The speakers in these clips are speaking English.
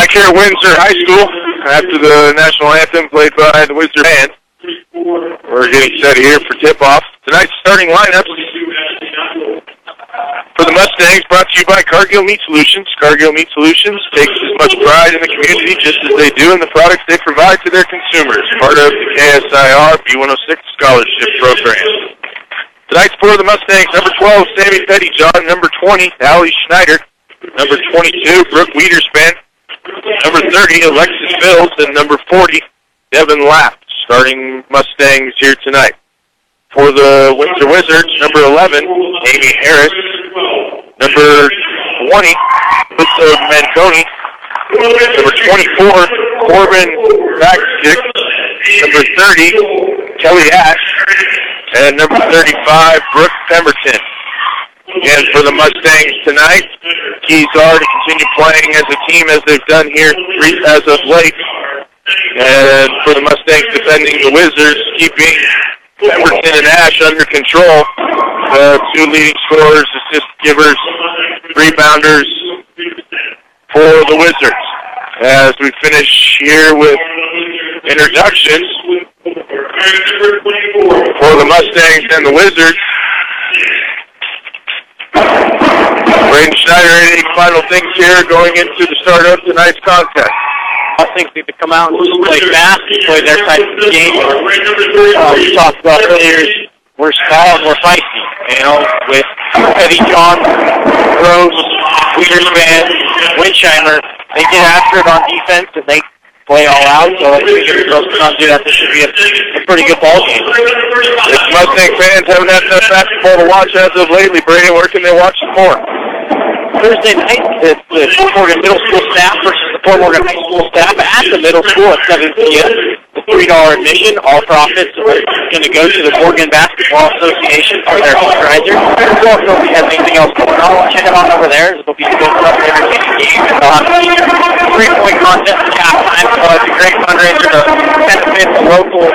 Back here at Windsor High School, after the national anthem played by the Windsor Band, we're getting set here for tip-off. Tonight's starting lineups for the Mustangs brought to you by Cargill Meat Solutions. Cargill Meat Solutions takes as much pride in the community just as they do in the products they provide to their consumers, part of the KSIR B106 Scholarship Program. Tonight's for the Mustangs, number 12, Sammy Pettyjohn, number 20, Allie Schneider, number 22, Brooke Wiederspan, number 30, Alexis Bills, and number 40, Devin Lapp, starting Mustangs here tonight. For the Windsor Wizards, number 11, Amy Harris, number 20, Lisa Manconi, number 24, Corbin Backstick, number 30, Kelly Ash, and number 35, Brooke Pemberton. Again, for the Mustangs tonight, keys are to continue playing as a team as they've done here as of late. And for the Mustangs defending the Wizards, keeping Pemberton and Ash under control. The two leading scorers, assist givers, rebounders for the Wizards. As we finish here with introductions for the Mustangs and the Wizards. Braden Schneider, any final things here going into the start of tonight's contest? Mustangs need to come out and just play fast, play their type of game. We talked about earlier, we're small and we're feisty, with Pettyjohn, Rose, Wiederspan, Winsheimer. They get after it on defense and they play all out, so if we get the girls to not do that, this should be a pretty good ball game. If Mustang fans haven't had enough basketball to watch as of lately, Brady, where can they watch some more? Thursday night, the Fort Morgan Middle School staff versus the Fort Morgan High School staff at the middle school at 7 p.m. The $3 admission, all profits are going to go to the Morgan Basketball Association for their fundraiser. So if nobody has anything else going on, check it on over there. There'll be still stuff and entertaining games. They'll have a 3-point contest at halftime. So it's a great fundraiser to benefit the local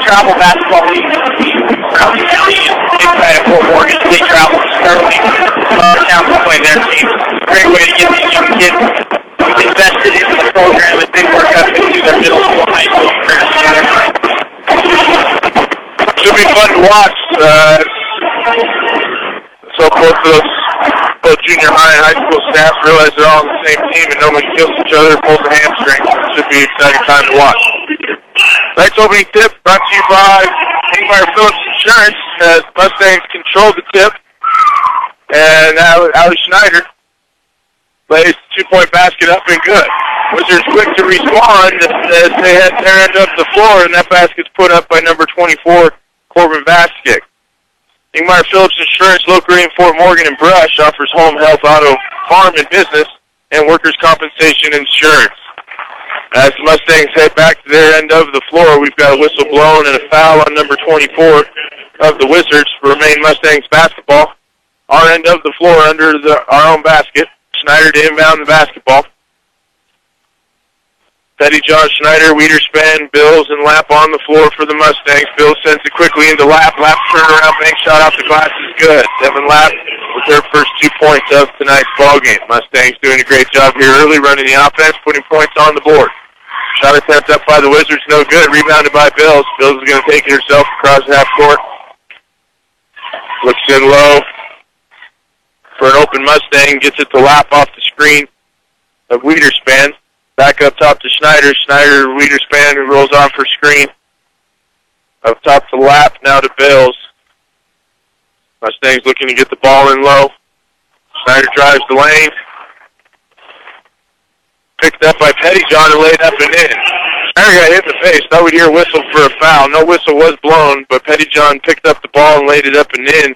travel basketball league. Sterling County inside of Fort Morgan. They travel to Sterling town to play their team. Great way to get these young kids invested into the program and then work up into their middle school, high school careers. Should be fun to watch. So both junior high and high school staffs realize they're all on the same team and nobody kills each other, pulls a hamstring. It should be an exciting time to watch. Tonight's opening tip brought to you by Ingmar Phillips Insurance as Mustangs control the tip. And now Allie Schneider plays the 2-point basket up and good. Wizards quick to respond as they head their end up the floor, and that basket's put up by number 24, Corbin Baskick. Ingmar Phillips Insurance, located in Fort Morgan and Brush, offers home, health, auto, farm, and business, and workers' compensation insurance. As the Mustangs head back to their end of the floor, we've got a whistle blown and a foul on number 24 of the Wizards for remain Mustangs basketball. Our end of the floor under our own basket. Schneider to inbound the basketball. Pettyjohn, Schneider, Wiederspan, Bills, and Lapp on the floor for the Mustangs. Bills sends it quickly into Lapp. Lapp turnaround bank shot off the glass is good. Devin Lapp with their first 2 points of tonight's ball game. Mustangs doing a great job here early, running the offense, putting points on the board. Shot attempt up by the Wizards, no good. Rebounded by Bills. Bills is going to take it herself across half court. Looks in low for an open Mustang. Gets it to Lapp off the screen of Wiederspan. Back up top to Schneider. Schneider, Wiederspan, who rolls off her screen. Up top to Lapp, now to Bills. Mustangs looking to get the ball in low. Schneider drives the lane. Picked up by Pettyjohn and laid up and in. Schneider got hit in the face. Thought we'd hear a whistle for a foul. No whistle was blown, but Pettyjohn picked up the ball and laid it up and in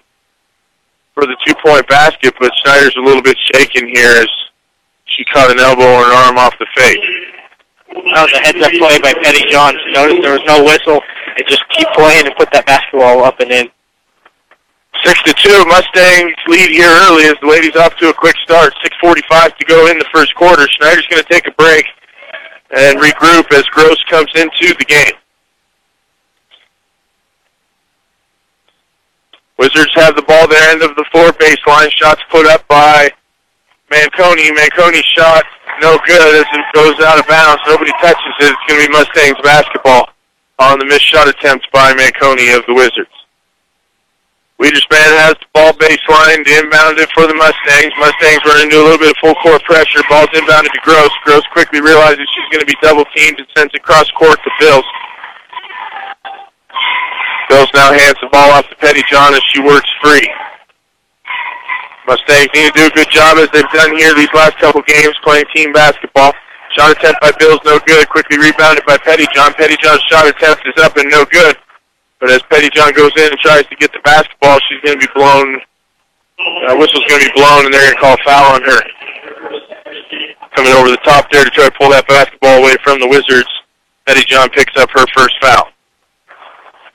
for the 2-point basket, but Schneider's a little bit shaken here as she caught an elbow or an arm off the face. That was a heads-up play by Pettyjohn. She noticed there was no whistle and just keep playing and put that basketball up and in. 6-2, Mustangs lead here early as the ladies off to a quick start. 6:45 to go in the first quarter. Schneider's going to take a break and regroup as Gross comes into the game. Wizards have the ball their end of the floor baseline. Shots put up by Manconi. Manconi's shot no good as it goes out of bounds. Nobody touches it. It's going to be Mustangs basketball on the missed shot attempt by Manconi of the Wizards. Wiederspan has the ball baseline to inbound it for the Mustangs. Mustangs run into a little bit of full court pressure. Ball's inbounded to Gross. Gross quickly realizes she's going to be double teamed and sends it cross court to Bills. Bills now hands the ball off to Pettyjohn as she works free. Mustangs need to do a good job as they've done here these last couple games playing team basketball. Shot attempt by Bills, no good. Quickly rebounded by Pettyjohn. Pettyjohn's shot attempt is up and no good. But as Pettyjohn goes in and tries to get the basketball, she's going to be blown. Whistle's going to be blown, and they're going to call a foul on her. Coming over the top there to try to pull that basketball away from the Wizards. Pettyjohn picks up her first foul.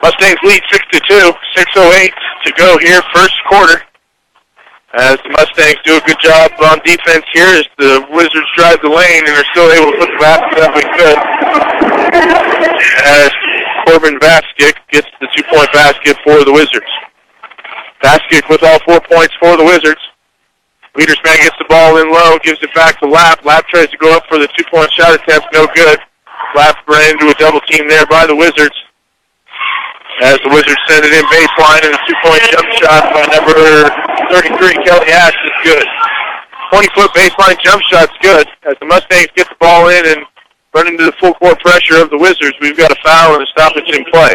Mustangs lead 6-2. 6:08 to go here, first quarter. As the Mustangs do a good job on defense here as the Wizards drive the lane and are still able to put the basket up and good. As Corbin Vaskic gets the 2-point basket for the Wizards. Vaskic with all 4 points for the Wizards. Wiederspan gets the ball in low, gives it back to Lapp. Lapp tries to go up for the 2-point shot attempt, no good. Lapp ran into a double team there by the Wizards. As the Wizards send it in baseline and a 2-point jump shot by number 33, Kelly Ash, is good. 20-foot baseline jump shot's good. As the Mustangs get the ball in and run into the full court pressure of the Wizards, we've got a foul and a stoppage in play.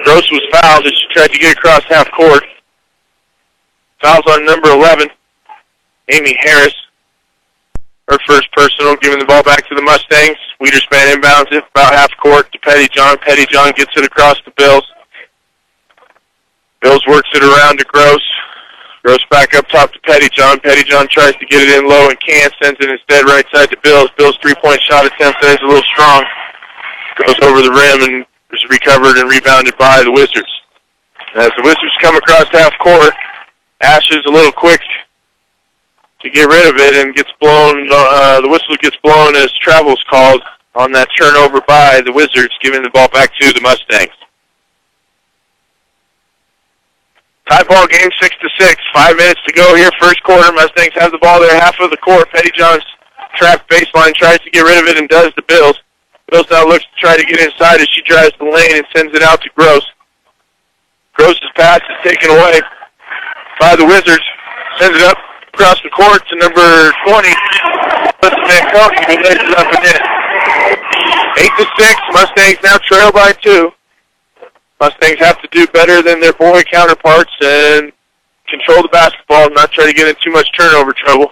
Gross was fouled as she tried to get across half court. Fouls on number 11, Amy Harris. Her first personal, giving the ball back to the Mustangs. Wiederspan inbounds it about half court to Pettyjohn. Pettyjohn gets it across the Bills. Bills works it around to Gross. Gross back up top to Pettyjohn. Pettyjohn tries to get it in low and can't. Sends it instead right side to Bills. Bills' 3-point shot attempt is a little strong. Goes over the rim and is recovered and rebounded by the Wizards. As the Wizards come across half court, Ash is a little quick to get rid of it and gets blown. The whistle gets blown as travel's called on that turnover by the Wizards, giving the ball back to the Mustangs. Tie ball game 6-6. 5 minutes to go here, first quarter. Mustangs have the ball there, half of the court. Pettyjohn's trapped baseline, tries to get rid of it and does the Bills. Bills now looks to try to get inside as she drives the lane and sends it out to Gross. Gross's pass is taken away by the Wizards. Sends it up across the court to number 20. Manconi, who lays it up and in. 8-6. Mustangs now trail by 2. Mustangs have to do better than their boy counterparts and control the basketball and not try to get in too much turnover trouble.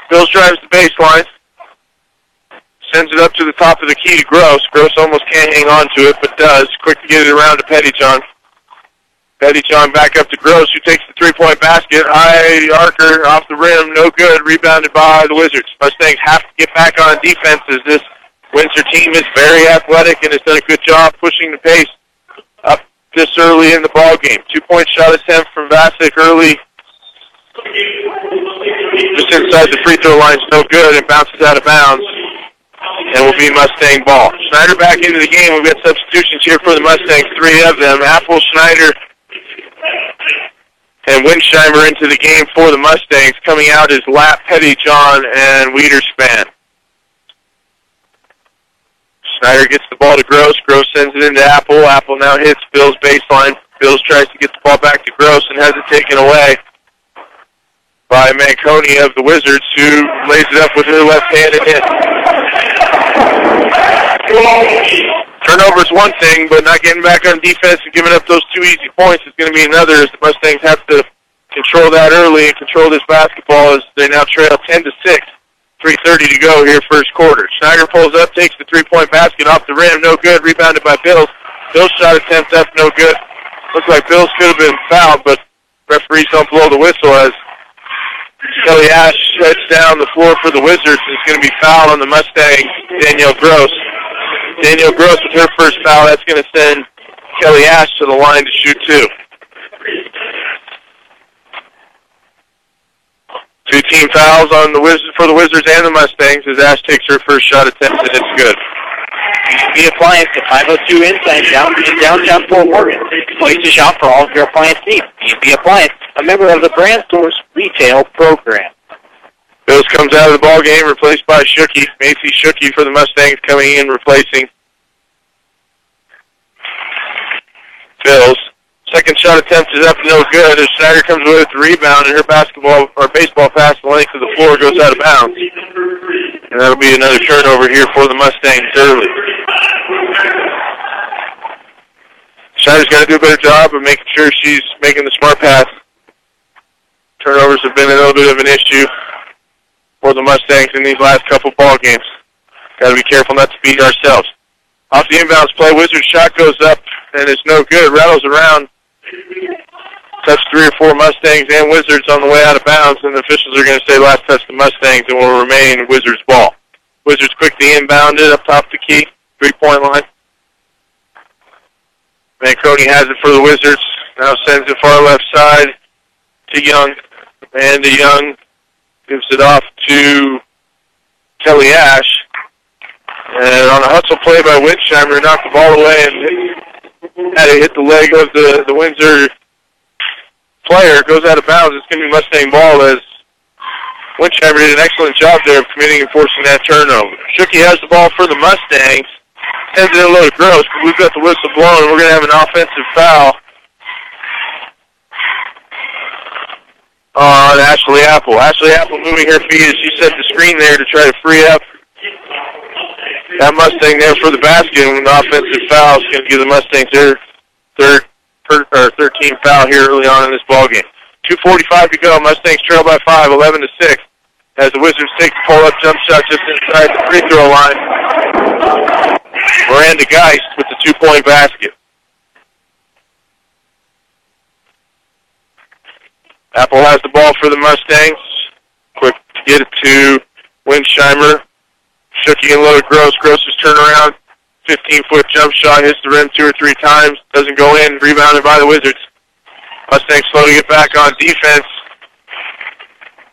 Bills drives the baseline. Sends it up to the top of the key to Gross. Gross almost can't hang on to it, but does. Quick to get it around to Pettyjohn. Pettyjohn back up to Gross, who takes the 3-point basket. High arcer off the rim, no good. Rebounded by the Wizards. Mustangs have to get back on defense as this Windsor team is very athletic and has done a good job pushing the pace up this early in the ball game. 2-point shot attempt from Vassic early. Just inside the free throw line is no good and bounces out of bounds. And will be Mustang ball. Schneider back into the game. We've got substitutions here for the Mustangs, 3 of them. Apple, Schneider, and Winsheimer into the game for the Mustangs. Coming out is Lapp, Pettyjohn, and Wiederspan. Schneider gets the ball to Gross. Gross sends it into Apple. Apple now hits Bills' baseline. Bills tries to get the ball back to Gross and has it taken away by Manconi of the Wizards, who lays it up with her left hand and hits. Turnover is one thing, but not getting back on defense and giving up those 2 easy points is going to be another, as the Mustangs have to control that early and control this basketball as they now trail 10-6. 3:30 to go here, first quarter. Schneider pulls up, takes the 3-point basket off the rim, no good. Rebounded by Bills. Bills' shot attempt up, no good. Looks like Bills could have been fouled, but referees don't blow the whistle as Kelly Ash heads down the floor for the Wizards. Is going to be fouled on the Mustangs, Danielle Gross. Danielle Gross with her first foul. That's going to send Kelly Ash to the line to shoot 2. 2 team fouls on the Wizards for the Wizards and the Mustangs as Ash takes her first shot attempt and it's good. The Appliance at 502 Inside in downtown Fort Morgan. Place to shop for all of your appliance needs. The Appliance, a member of the Brand Stores retail program. Bills comes out of the ball game, replaced by Shookie. Macy Shookie for the Mustangs coming in, replacing Bills. Second shot attempt is up, no good. As Schneider comes away with the rebound, and her baseball pass the length of the floor goes out of bounds. And that'll be another turnover here for the Mustangs early. Schneider's got to do a better job of making sure she's making the smart pass. Turnovers have been a little bit of an issue for the Mustangs in these last couple ball games. Got to be careful not to beat ourselves. Off the inbounds play, Wizards shot goes up, and it's no good. Rattles around. Touch 3 or 4 Mustangs and Wizards on the way out of bounds, and the officials are going to say last touch the Mustangs and will remain Wizards ball. Wizards quickly inbounded up top of the key, 3-point line. Manconi has it for the Wizards. Now sends it far left side to Young. Amanda Young gives it off to Kelly Ash. And on a hustle play by Winsheimer, knocked the ball away and had it hit the leg of the Windsor player. Goes out of bounds. It's going to be Mustang ball as Winsheimer did an excellent job there of committing and forcing that turnover. Shookie has the ball for the Mustangs. Sends it in low to Gross, but we've got the whistle blown, and we're going to have an offensive foul on Ashley Apple. Ashley Apple moving her feet as she set the screen there to try to free up that Mustang there for the basket, and the offensive foul is going to give the Mustangs their 13th foul here early on in this ballgame. 2:45 to go. Mustangs trail by 5, 11-6. As the Wizards take the pull-up jump shot just inside the free throw line. Miranda Geist with the 2-point basket. Apple has the ball for the Mustangs. Quick to get it to Winsheimer. Shookie and low to Gross. Gross's turnaround, 15-foot jump shot, hits the rim 2 or 3 times, doesn't go in, rebounded by the Wizards. Mustangs slow to get back on defense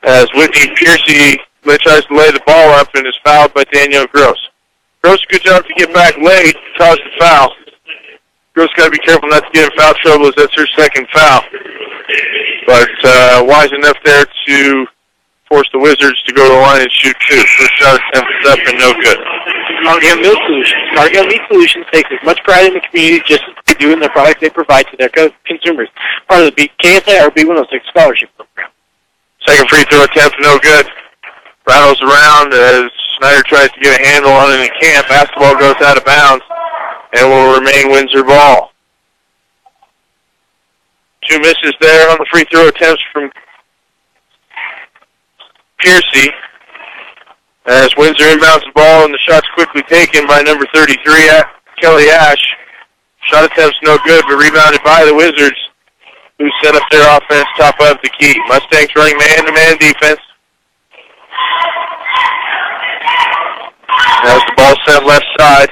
as Whitney Piercy tries to lay the ball up and is fouled by Danielle Gross. Gross, good job to get back late, caused the foul. Gross got to be careful not to get in foul trouble as that's her second foul. But wise enough there to force the Wizards to go to the line and shoot 2. First shot attempt is up and no good. Cargill Meat Solutions. Cargill Meat Solutions takes as much pride in the community just as they do in the products they provide to their consumers. Part of the KSIR B106 Scholarship Program. Second free throw attempt, no good. Rattles around as Schneider tries to get a handle on it and can't. Basketball goes out of bounds and will remain Windsor ball. 2 misses there on the free throw attempts from Piercy. As Windsor inbounds the ball and the shot's quickly taken by number 33, Kelly Ash. Shot attempt's no good, but rebounded by the Wizards, who set up their offense top of the key. Mustangs running man-to-man defense. As the ball sent left side,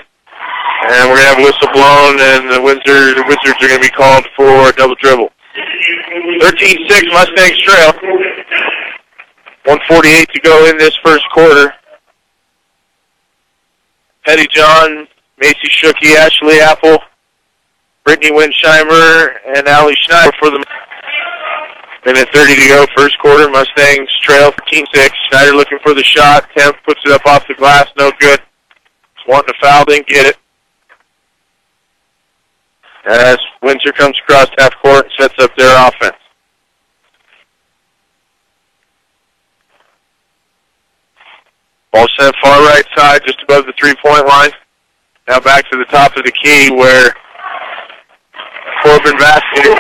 and we're going to have a whistle blown, and the Wizards are going to be called for a double dribble. 13-6, Mustangs trail. 1:48 to go in this first quarter. Petty John, Macy Shookie, Ashley Apple, Brittany Winsheimer, and Allie Schneider for the minute 30 to go, first quarter. Mustangs trail 13-6. Schneider looking for the shot. Temp puts it up off the glass, no good. Just wanting to foul, didn't get it. As Windsor comes across half court and sets up their offense. Ball sent far right side, just above the 3-point line. Now back to the top of the key where Corbin Vasquez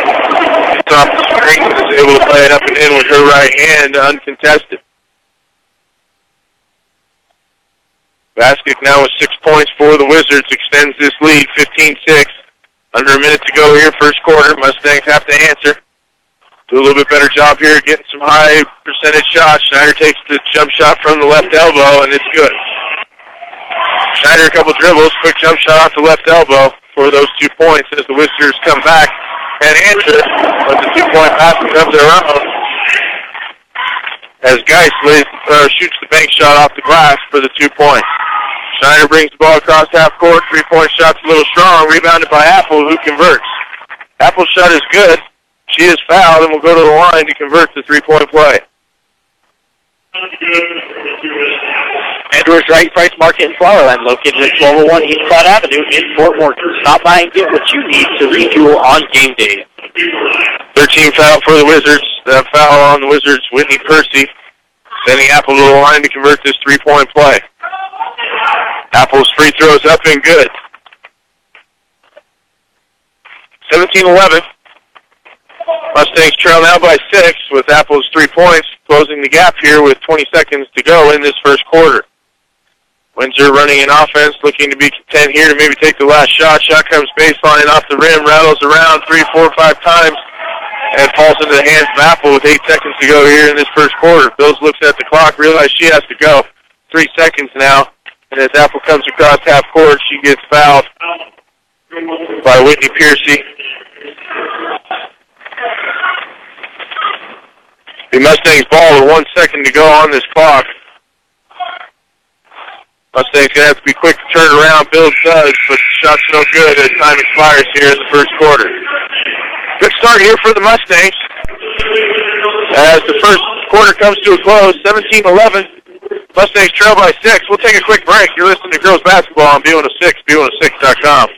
gets off the screen and is able to play it up and in with her right hand, uncontested. Vasquez now with 6 points for the Wizards, extends this lead, 15-6. Under a minute to go here, first quarter. Mustangs have to answer. Do a little bit better job here getting some high percentage shots. Schneider takes the jump shot from the left elbow, and it's good. Schneider a couple dribbles, quick jump shot off the left elbow for those 2 points as the Wizards come back and answer, but the 2-point basket of their own as Geist shoots the bank shot off the glass for the 2 points. Schneider brings the ball across half court, 3-point shot's a little strong, rebounded by Apple, who converts. Apple's shot is good. She is fouled and will go to the line to convert the 3-point play. Edwards Right Price Market and Flowerland, located at 1201 East Cloud Avenue in Fort Morgan. Stop by and get what you need to refuel on game day. 13 foul for the Wizards. That foul on the Wizards, Whitney Percy, sending Apple to the line to convert this three-point play. Apple's free throws up and good. 17-11. Mustangs trail now by 6 with Apple's 3 points, closing the gap here with 20 seconds to go in this first quarter. Windsor running an offense, looking to be content here to maybe take the last shot. Shot comes baseline off the rim, rattles around 3, 4, 5 times, and falls into the hands of Apple with 8 seconds to go here in this first quarter. Bills looks at the clock, realizes she has to go. 3 seconds now, and as Apple comes across half court, she gets fouled by Whitney Percy. The Mustangs ball with 1 second to go on this clock. Mustangs going to have to be quick to turn around. Bills does, but the shot's no good as time expires here in the first quarter. Good start here for the Mustangs. As the first quarter comes to a close, 17-11. Mustangs trail by 6. We'll take a quick break. You're listening to Girls Basketball on B106, B106.com.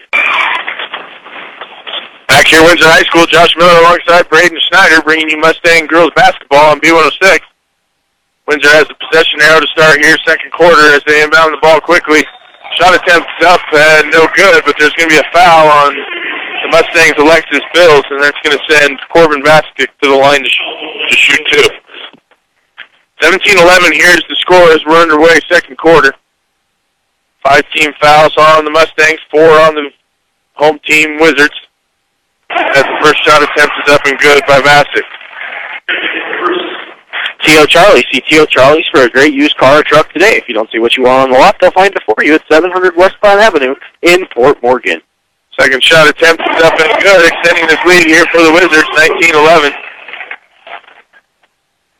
Back here, Windsor High School, Josh Miller alongside Braden Schneider, bringing you Mustang Girls Basketball on B106. Windsor has the possession arrow to start here, second quarter, as they inbound the ball quickly. Shot attempt up and no good, but there's going to be a foul on the Mustangs' Alexis Bills, and that's going to send Corbin Vasquez to the line to shoot 2. 17-11, here's the score as we're underway, second quarter. 5 team fouls on the Mustangs, 4 on the home team Wizards. As the first shot attempt is up and good by Vasquez. T.O. Charlie. See T.O. Charlie's for a great used car or truck today. If you don't see what you want on the lot, they'll find it for you at 700 West Pine Avenue in Fort Morgan. Second shot attempt is up and good, extending this lead here for the Wizards, 19-11.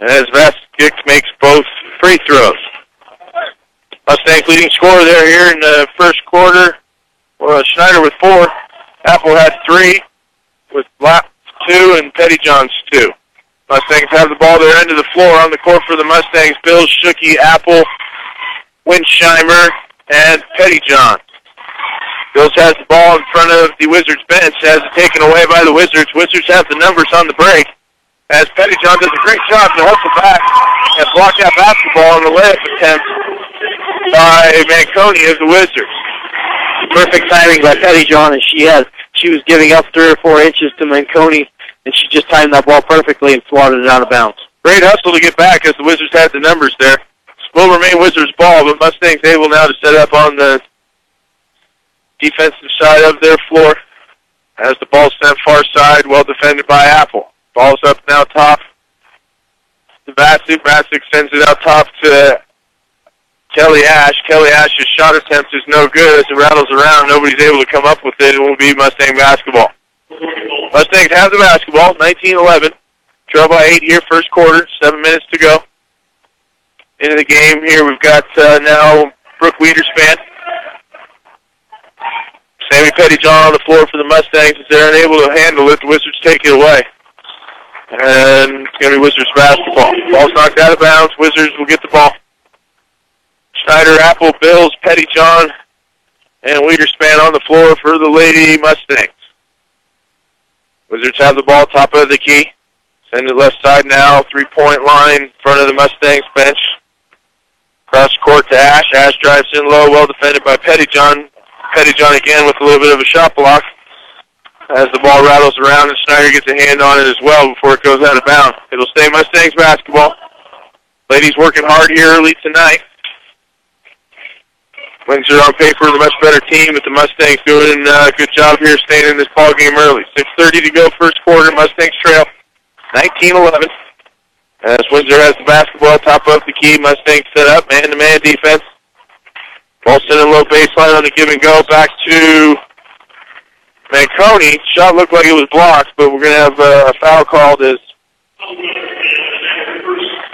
As Vasquez makes both free throws. Mustangs leading scorer there here in the first quarter. Well, Schneider with 4. Apple had 3 with Black 2 and Pettyjohn's 2. Mustangs have the ball their end of the floor on the court for the Mustangs. Bills, Schucke, Apple, Winsheimer, and Pettyjohn. Bills has the ball in front of the Wizards bench, has it taken away by the Wizards. Wizards have the numbers on the break, as Pettyjohn does a great job to hustle back and block that basketball on the layup attempt by Manconi of the Wizards. Perfect timing by Pettyjohn, and she was giving up 3 or 4 inches to Manconi, and she just timed that ball perfectly and swatted it out of bounds. Great hustle to get back as the Wizards had the numbers there. Will remain Wizards ball, but Mustangs able now to set up on the defensive side of their floor as the ball sent far side, well defended by Apple. Ball's up now top to Vasquez. Vasquez sends it out top to Kelly Ash. Kelly Ash's shot attempt is no good as it rattles around. Nobody's able to come up with it. It will be Mustang basketball. Mustangs have the basketball, 19-11. Trail by 8 here, first quarter, 7 minutes to go. Into the game here, we've got now Brooke Wiederspan. Sammy Pettyjohn on the floor for the Mustangs as they're unable to handle it. The Wizards take it away. And it's going to be Wizards basketball. Ball's knocked out of bounds. Wizards will get the ball. Schneider, Apple, Bills, Pettyjohn, and Wiederspan on the floor for the Lady Mustangs. Wizards have the ball top of the key. Send it left side now. 3-point line in front of the Mustangs bench. Cross court to Ash. Ash drives in low, well defended by Pettyjohn. Pettyjohn again with a little bit of a shot block as the ball rattles around and Schneider gets a hand on it as well before it goes out of bounds. It'll stay Mustangs basketball. Ladies working hard here early tonight. Windsor on paper the much better team, but the Mustangs doing a good job here staying in this ball game early. 6:30 to go first quarter. Mustangs trail 19-11. As Windsor has the basketball top of the key, Mustangs set up, man-to-man defense. Ball sent in low baseline on the give and go back to Manconi. Shot looked like it was blocked, but we're going to have a foul called as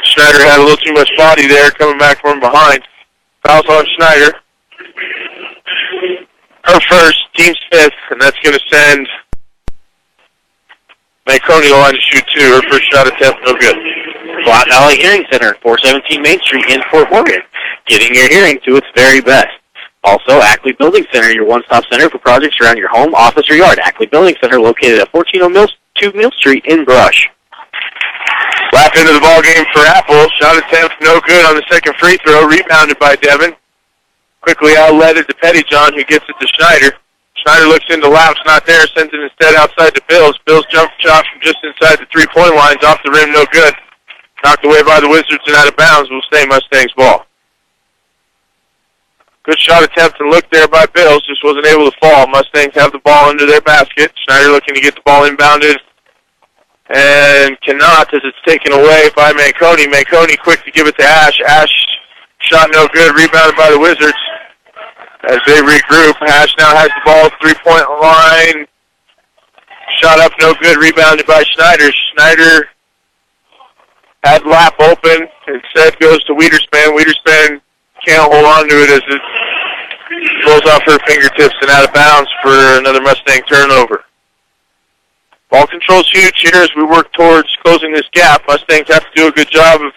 Schneider had a little too much body there coming back from behind. Foul's on Schneider. Her first, team's 5th, and that's going to send Manconi to the line to shoot 2. Her first shot attempt, no good. Flat Valley Hearing Center, 417 Main Street in Fort Morgan, getting your hearing to its very best. Also, Ackley Building Center, your one-stop center for projects around your home, office, or yard. Ackley Building Center, located at 1402 Mill Street in Brush. Lap into the ball game for Apple. Shot attempt no good on the second free throw. Rebounded by Devin. Quickly outletted to Pettyjohn, who gets it to Schneider. Schneider looks into Lap's not there, sends it instead outside to Bills. Bills jump shot from just inside the three-point lines, off the rim, no good. Knocked away by the Wizards and out of bounds. Will stay Mustangs ball. Good shot attempt and look there by Bills, just wasn't able to fall. Mustangs have the ball under their basket. Schneider looking to get the ball inbounded and cannot, as it's taken away by Manconi. Manconi quick to give it to Ash. Ash shot no good, rebounded by the Wizards. As they regroup, Ash now has the ball at the three-point line. Shot up no good, rebounded by Schneider. Schneider had Lap open, instead goes to Wiederspan. Wiederspan can't hold on to it as it rolls off her fingertips and out of bounds for another Mustang turnover. Ball control's huge here as we work towards closing this gap. Mustangs have to do a good job of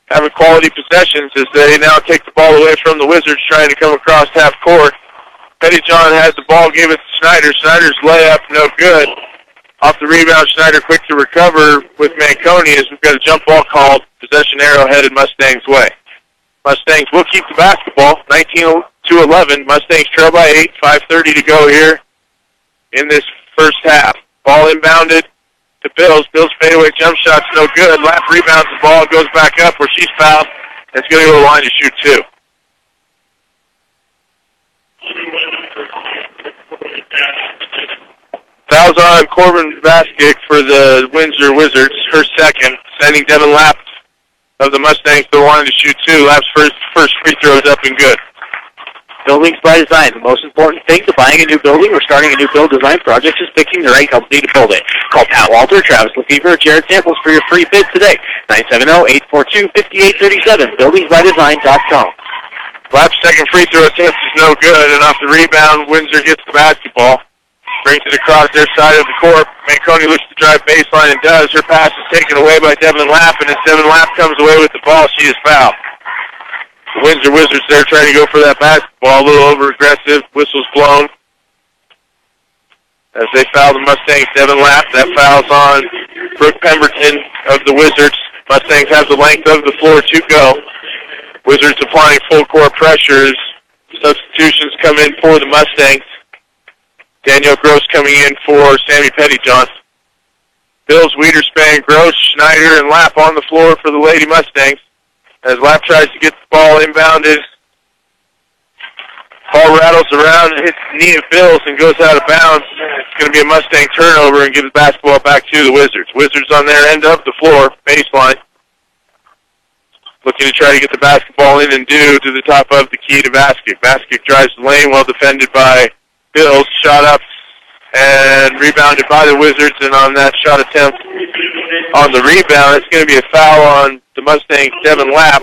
having quality possessions as they now take the ball away from the Wizards trying to come across half court. Pettyjohn has the ball, gave it to Schneider. Schneider's layup, no good. Off the rebound, Schneider quick to recover with Manconi as we've got a jump ball called. Possession arrow headed Mustangs' way. Mustangs will keep the basketball, 19-11. Mustangs trail by 8, 5:30 to go here in this first half. Ball inbounded to Bills. Bills fadeaway jump shot's no good. Lap rebounds the ball, goes back up where she's fouled. It's going to go to the line to shoot two. Fouls on Corbin Vasquez for the Windsor Wizards, her second, sending Devin Lap of the Mustangs to the line to shoot two. Lap's first free throw is up and good. Buildings by design. The most important thing to buying a new building or starting a new build design project is picking the right company to build it. Call Pat Walter, Travis Lefevre, or Jared Samples for your free bid today. 970-842-5837. BuildingsByDesign.com. Lap's second free throw attempt is no good, and off the rebound, Windsor gets the basketball. Brings it across their side of the court. Manconi looks to drive baseline and does. Her pass is taken away by Devin Lap, and as Devin Lap comes away with the ball, she is fouled. The Windsor Wizards there trying to go for that basketball, a little over-aggressive. Whistle's blown as they foul the Mustangs. Devin Lap, that foul's on Brooke Pemberton of the Wizards. Mustangs have the length of the floor to go. Wizards applying full court pressure as substitutions come in for the Mustangs. Danielle Gross coming in for Sammy Pettyjohn. Bills, Wiederspan, Gross, Schneider, and Lap on the floor for the Lady Mustangs. As Lap tries to get the ball inbounded, ball rattles around and hits the knee of Bills and goes out of bounds. It's going to be a Mustang turnover and give the basketball back to the Wizards. Wizards on their end of the floor, baseline. Looking to try to get the basketball in and due to the top of the key to Vasquez. Vasquez drives the lane, well defended by Bills. Shot up and rebounded by the Wizards, and on that shot attempt on the rebound, it's going to be a foul on the Mustangs' Devin Lap.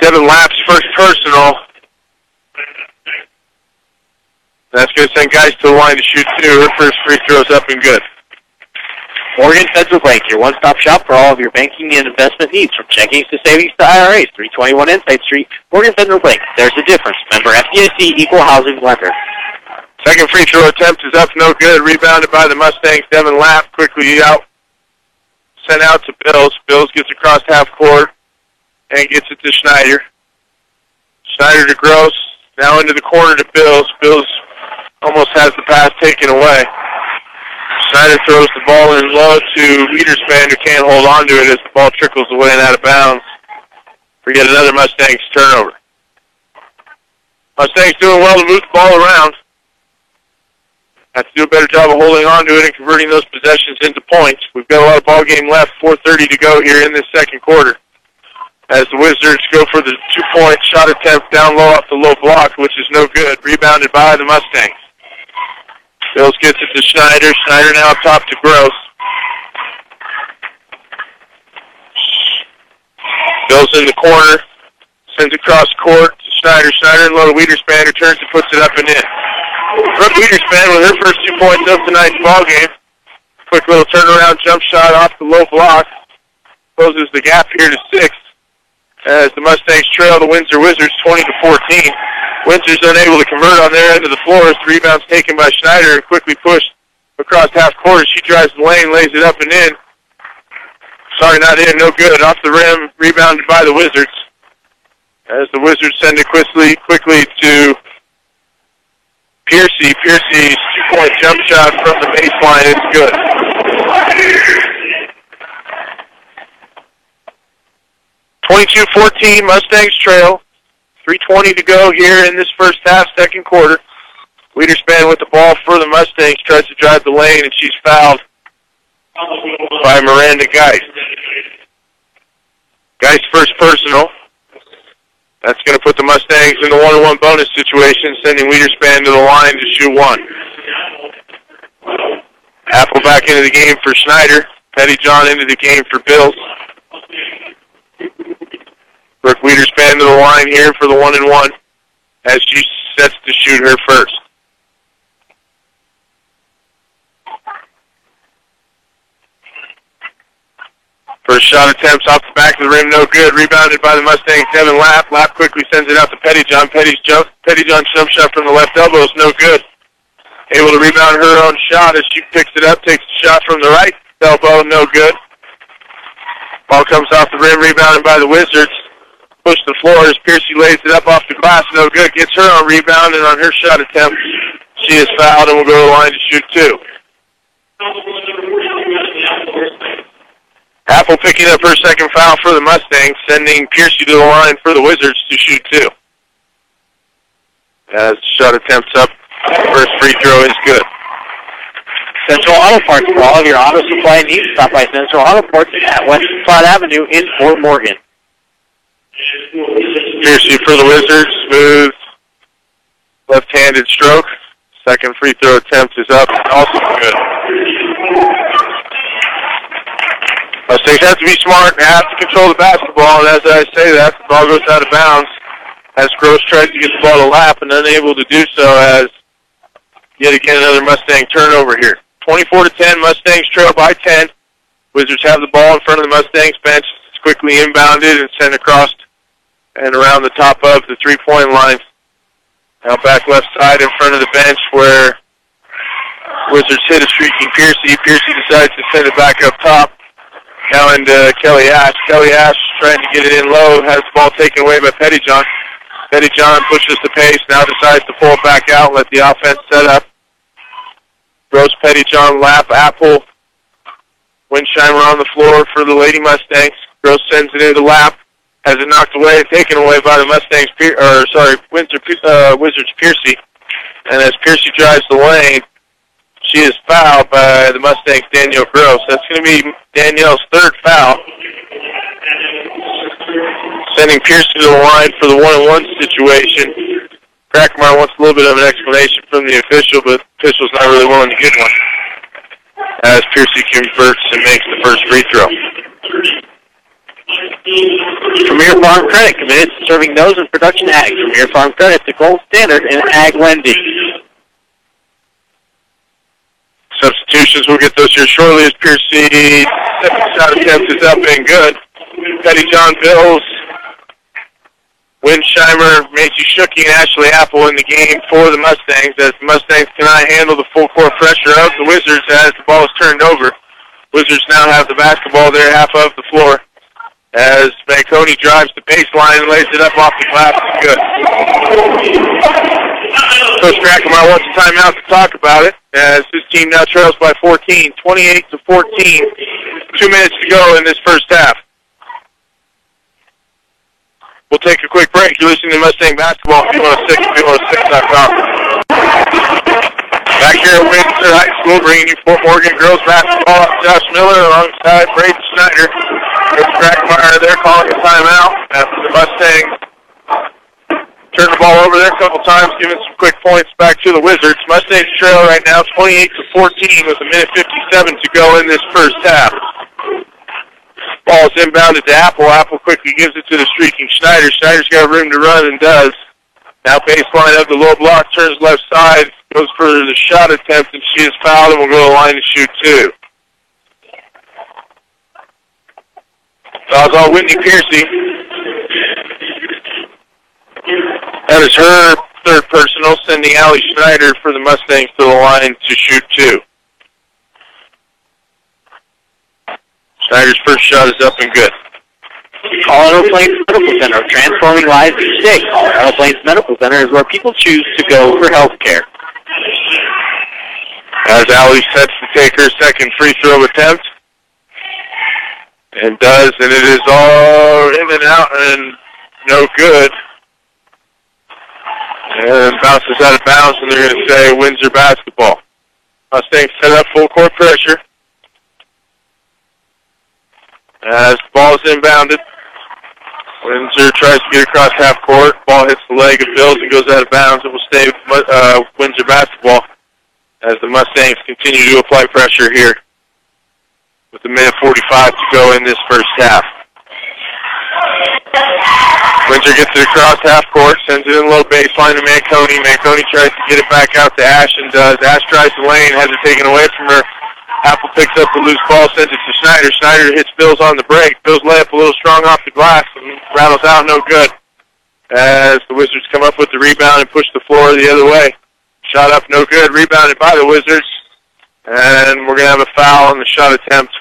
Devin Lap's first personal. That's going to send guys to the line to shoot two. Her first free throw's up and good. Morgan Federal Bank, your one-stop shop for all of your banking and investment needs, from checkings to savings to IRAs. 321 Insight Street, Morgan Federal Bank. There's a difference. Member FDIC, equal housing lender. Second free throw attempt is up, no good. Rebounded by the Mustangs. Devin Lap quickly out, sent out to Bills. Bills gets across half court and gets it to Schneider. Schneider to Gross, now into the corner to Bills. Bills almost has the pass taken away. Schneider throws the ball in low to Wiederspan, who can't hold on to it as the ball trickles away and out of bounds for yet another Mustangs turnover. Mustangs doing well to move the ball around. Have to do a better job of holding on to it and converting those possessions into points. We've got a lot of ball game left, 4:30 to go here in this second quarter. As the Wizards go for the two-point shot attempt down low off the low block, which is no good. Rebounded by the Mustangs. Bills gets it to Schneider. Schneider now up top to Gross. Bills in the corner. Sends across court to Schneider. Schneider and low to Wiederspan, who turns and puts it up and in. Brooke Wiederspan with her first 2 points of tonight's ball game. Quick little turnaround jump shot off the low block. Closes the gap here to 6 as the Mustangs trail the Windsor Wizards 20-14. Windsor's unable to convert on their end of the floor. The rebound's taken by Schneider and quickly pushed across half court. She drives the lane, lays it up and in. Sorry, not in, no good. Off the rim, rebounded by the Wizards. As the Wizards send it quickly to Piercy. Piercy's two-point jump shot from the baseline is good. (22-14) Mustangs trail. 3:20 to go here in this first half, second quarter. Wiederspan with the ball for the Mustangs, tries to drive the lane, and she's fouled by Miranda Geist. Geist first personal. That's going to put the Mustangs in the 1-on-1 bonus situation, sending Wiederspan to the line to shoot one. Apple back into the game for Schneider. Pettyjohn into the game for Bills. Brooke Wiederspan to the line here for the 1-on-1 as she sets to shoot her first. First shot attempts off the back of the rim, no good. Rebounded by the Mustangs, Devin Lapp. Lapp quickly sends it out to Pettyjohn. Pettyjohn's jump shot from the left elbow is no good. Able to rebound her own shot as she picks it up, takes a shot from the right elbow, no good. Ball comes off the rim, rebounded by the Wizards. Push the floor as Piercy lays it up off the glass, no good. Gets her on rebound, and on her shot attempt, she is fouled and will go to the line to shoot two. Apple picking up her second foul for the Mustangs, sending Piercy to the line for the Wizards to shoot two. As shot attempts up, first free throw is good. Central Auto Parts, for all of your auto supply needs, stop by Central Auto Parts at West Platte Avenue in Fort Morgan. Piercy for the Wizards, smooth left-handed stroke. Second free throw attempt is up, also good. Mustangs have to be smart and have to control the basketball, and as I say that, the ball goes out of bounds as Gross tries to get the ball to Lapp and unable to do so as yet again another Mustang turnover here. 24-10, Mustangs trail by 10. Wizards have the ball in front of the Mustangs bench. It's quickly inbounded and sent across and around the top of the three-point line. Now back left side in front of the bench where Wizards hit a streaking Piercy. Piercy decides to send it back up top. Now into Kelly Ash. Kelly Ash trying to get it in low, has the ball taken away by Pettyjohn. Pettyjohn pushes the pace, now decides to pull it back out and let the offense set up. Gross, Pettyjohn, Lapp, Apple, Winsheimer on the floor for the Lady Mustangs. Gross sends it into Lapp, has it knocked away and taken away by the Mustangs, Wizards Piercy. And as Piercy drives the lane, she is fouled by the Mustangs' Danielle Gross. That's going to be Danielle's third foul, sending Piercy to the line for the 1-on-1 situation. Crackmeyer wants a little bit of an explanation from the official, but the official's not really willing to give one, as Piercy converts and makes the first free throw. Premier Farm Credit, committed to serving those in production ag. Premier Farm Credit, the gold standard in ag lending. Substitutions, we'll get those here shortly as Piercy, second shot attempt is up and good. Pettyjohn, Bills, Winsheimer, Macy Schucking, and Ashley Apple in the game for the Mustangs as the Mustangs cannot handle the full court pressure of the Wizards as the ball is turned over. Wizards now have the basketball there, half of the floor, as Manconi drives the baseline and lays it up off the glass. It's good. Coach Crackmeyer wants a timeout to talk about it as his team now trails by 14, 28-14. 2 minutes to go in this first half. We'll take a quick break. You're listening to Mustang Basketball, B106, B106.com. Back here at Windsor High School, bringing you Fort Morgan girls basketball. Josh Miller alongside Braden Schneider. Coach Crackmeyer, they're calling a timeout after the Mustangs turned the ball over there a couple times, giving some quick points back to the Wizards. Mustangs trail right now 28-14 with 1:57 to go in this first half. Ball is inbounded to Apple. Apple quickly gives it to the streaking Schneider. Schneider's got room to run and does. Now baseline of the low block, turns left side, goes for the shot attempt, and she is fouled and will go to the line to shoot two. That was all Whitney Piercy. That is her third personal, sending Allie Schneider for the Mustangs to the line to shoot 2. Schneider's first shot is up and good. Colorado Plains Medical Center, transforming lives each day. Colorado Plains Medical Center is where people choose to go for health care. As Allie sets to take her second free throw attempt. And does, and it is all in and out and no good. And bounces out of bounds, and they're going to say Windsor basketball. Mustangs set up full court pressure. As the ball is inbounded, Windsor tries to get across half court. Ball hits the leg of Bills and goes out of bounds. It will stay Windsor basketball as the Mustangs continue to apply pressure here with a minute 45 to go in this first half. Windsor gets it across half court, sends it in low baseline to Manconi. Manconi tries to get it back out to Ash and does. Ash tries the lane, has it taken away from her. Apple picks up the loose ball, sends it to Schneider. Schneider hits Bills on the break. Bills lay up a little strong off the glass and rattles out, no good. As the Wizards come up with the rebound and push the floor the other way. Shot up, no good. Rebounded by the Wizards. And we're going to have a foul on the shot attempt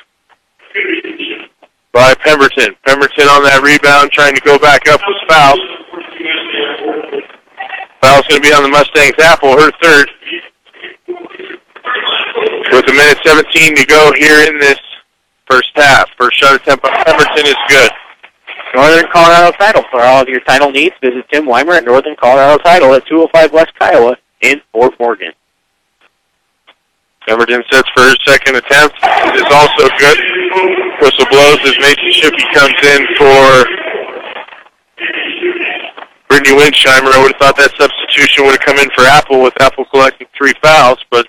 by Pemberton. Pemberton on that rebound, trying to go back up, was fouled. Foul's going to be on the Mustangs' Apple, her third. With a minute 17 to go here in this first half. First shot attempt by Pemberton is good. Northern Colorado Title. For all of your title needs, visit Tim Weimer at Northern Colorado Title at 205 West Kiowa in Fort Morgan. Pemberton sets for her second attempt. It is also good. Whistle blows as Macy Shippey comes in for Brittany Winsheimer. I would have thought that substitution would have come in for Apple with Apple collecting 3 fouls, but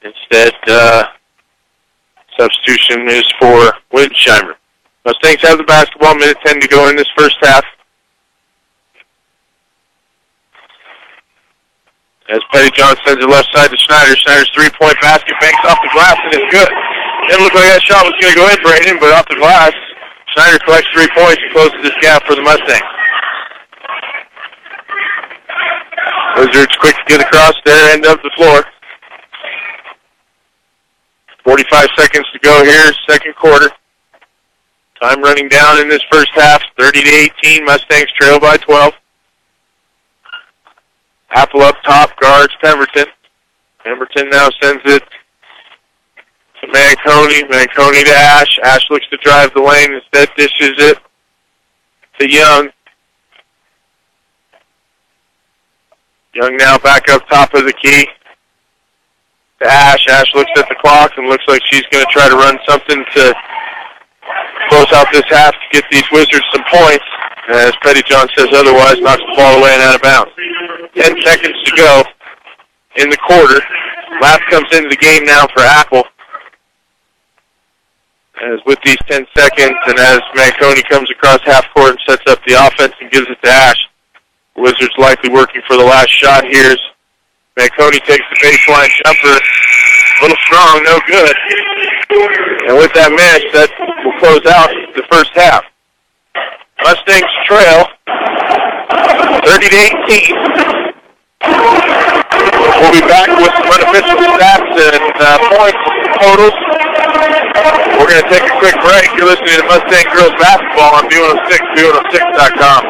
instead, substitution is for Winsheimer. Mustangs have the basketball, minute 10 to go in this first half. As Pettyjohn sends it left side to Schneider. Schneider's three-point basket banks off the glass, and it's good. Didn't look like that shot was going to go in, Braden, but off the glass, Schneider collects 3 points and closes this gap for the Mustangs. Wizards quick to get across their end of the floor. 45 seconds to go here, second quarter. Time running down in this first half, 30-18. Mustangs trail by 12. Apple up top, guards Pemberton. Pemberton now sends it to Manconi. Manconi to Ash. Ash looks to drive the lane. Instead dishes it to Young. Young now back up top of the key to Ash. Ash looks at the clock and looks like she's going to try to run something to close out this half to get these Wizards some points. As Pettyjohn says otherwise, knocks the ball away and out of bounds. 10 seconds to go in the quarter. Lap comes into the game now for Apple. As with these 10 seconds, and as Manconi comes across half court and sets up the offense and gives it to Ash, Wizards likely working for the last shot here. Manconi takes the baseline jumper. A little strong, no good. And with that miss, that will close out the first half. Mustangs trail 30-18. We'll be back with some unofficial stats and points totals. We're going to take a quick break. You're listening to Mustang Girls Basketball on B106, B106.com.